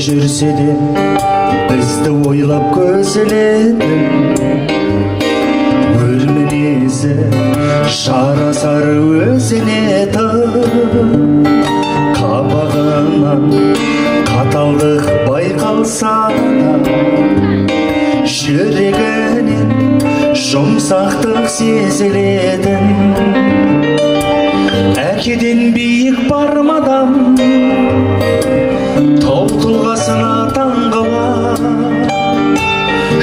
жүрсе де бізді ойлап көзелетін өр мінезі жарасар өзіне тым қабағынан қаталдық байқалса да жүрегінен жұмсақтық сезілетін әкеден биік бармадам тау тұлғасына таңғала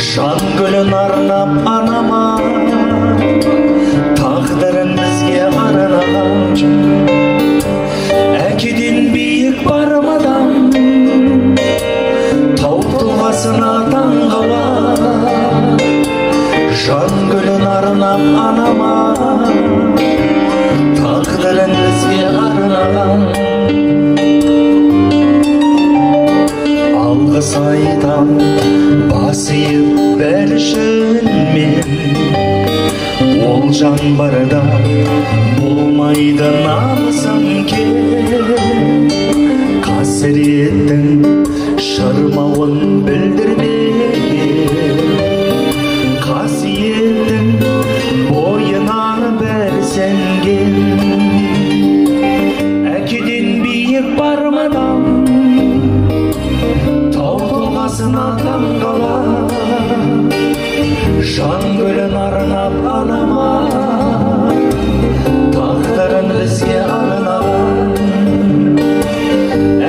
жан гүлін арнап анама тағдырын бізге арнаған әкеден биік бармадам тау тұлғасына таңғала жан гүлін арнап анама тағдырын бізге арнаған алғыс айтам бас иіп бәрі үшін мен ол жан барда болмайды намысым қасіреттің шырмауын білдірмеген қасиеттің бойына бір сенген әкеден биік бармадам тау тұлғасына таңғала жан гүлін арнап анама тағдырын бізге арнаған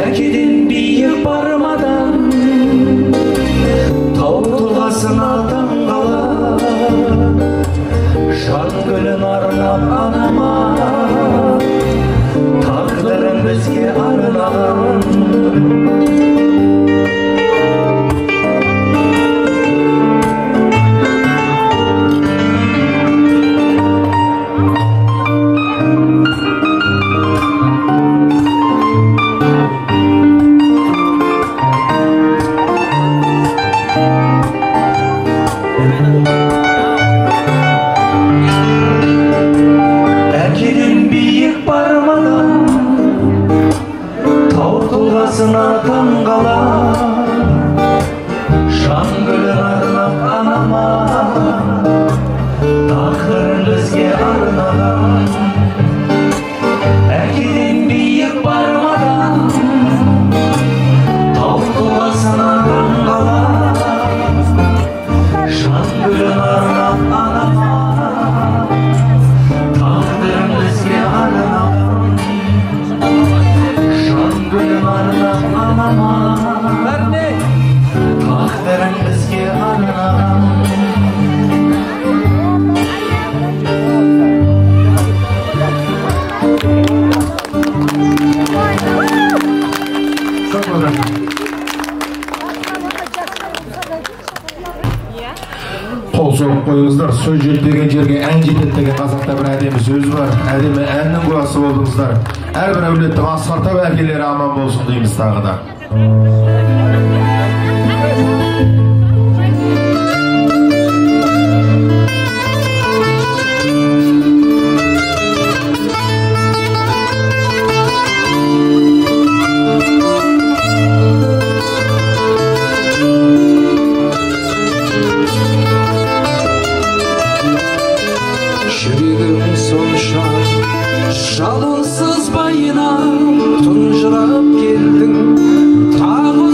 әкеден биік бармадам тау тұлғасына таңғала жан гүлін арнап анама тағдырын бізге арнаған таңғала жан гүлін арнап анама тағдырын бізге арнаған әкеден биік бармадам тау тұлғасына таңғала жан гүлін арнап анама тағдырын бізге арнаған жан гүлін арнап анама тағдырын бізге арнаған қол соғып қойыңыздар. Сөз жетпеген жерге ән жетеді деген қазақта бір әдемі сөз бар. Әдемі әннің куәсі болдыңыздар. Әрбір әулеттің асқақтап әкелері аман болсын дейміз тағы да. жүрегім сонша жалынсыз байына тұнжырап келдің тағы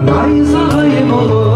Найзағай болып